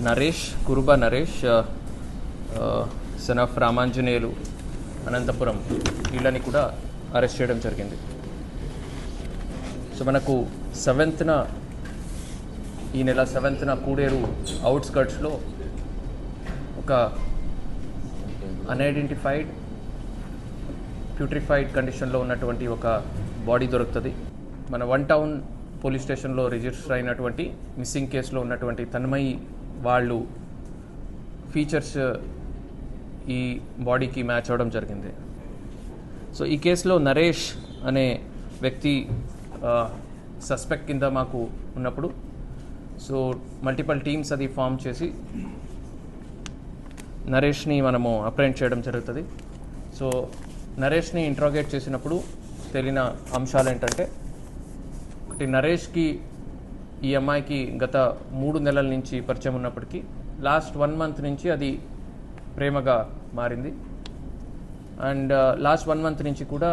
Naresh Kuruba Naresh son of Ramanjaneyulu Anantapuram వీళ్ళని కూడా arrest చేయడం జరిగింది. సో మనకు 7th ఈ నెల 7th కూడేరు అవుట్స్కర్ట్స్లో ఒక అన్ఐడెంటిఫైడ్ ప్యూట్రిఫైడ్ కండిషన్లో ఉన్నటువంటి ఒక బాడీ దొరుకుతుంది. మన 1 టౌన్ పోలీస్ స్టేషన్లో రిజిస్టర్ అయినటువంటి మిస్సింగ్ కేసులో ఉన్నటువంటి తన్మయి వాళ్ళు ఫీచర్స్ ఈ బాడీకి మ్యాచ్ అవ్వడం జరిగింది. సో ఈ కేసులో నరేష్ అనే వ్యక్తి సస్పెక్ట్ కింద మాకు ఉన్నప్పుడు సో మల్టిపల్ టీమ్స్ అది ఫామ్ చేసి నరేష్ని మనము అప్రెంట్ చేయడం జరుగుతుంది. సో నరేష్ని ఇంట్రాగేట్ చేసినప్పుడు తెలియని అంశాలు ఏంటంటే, ఒకటి, నరేష్కి ఈ అమ్మాయికి గత 3 నెలల నుంచి పరిచయం ఉన్నప్పటికీ లాస్ట్ 1 month నుంచి అది ప్రేమగా మారింది. అండ్ లాస్ట్ 1 month నుంచి కూడా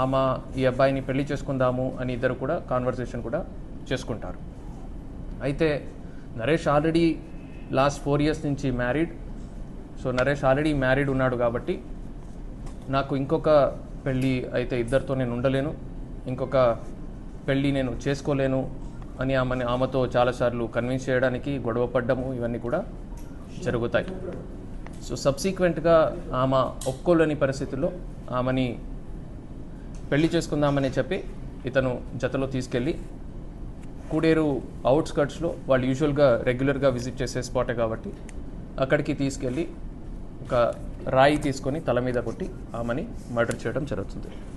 ఆమె ఈ అబ్బాయిని పెళ్లి చేసుకుందాము అని ఇద్దరు కూడా కాన్వర్సేషన్ కూడా చేసుకుంటారు. అయితే నరేష్ ఆల్రెడీ లాస్ట్ 4 years నుంచి married. So Naresh already married ఉన్నాడు కాబట్టి నాకు ఇంకొక పెళ్ళి అయితే ఇద్దరితో నేను ఉండలేను, ఇంకొక పెళ్ళి నేను చేసుకోలేను అని ఆమెతో చాలాసార్లు కన్విన్స్ చేయడానికి గొడవ పడ్డము ఇవన్నీ కూడా జరుగుతాయి. సో సబ్సీక్వెంట్గా ఆమె ఒప్పుకోలేని పరిస్థితుల్లో ఆమెని పెళ్లి చేసుకుందామని చెప్పి ఇతను జతలో తీసుకెళ్ళి కూడేరు అవుట్స్కర్ట్స్లో వాళ్ళు యూజువల్గా రెగ్యులర్గా విజిట్ చేసే స్పాటే కాబట్టి అక్కడికి తీసుకెళ్ళి ఒక రాయి తీసుకొని తల మీద కొట్టి ఆమెని మర్డర్ చేయడం జరుగుతుంది.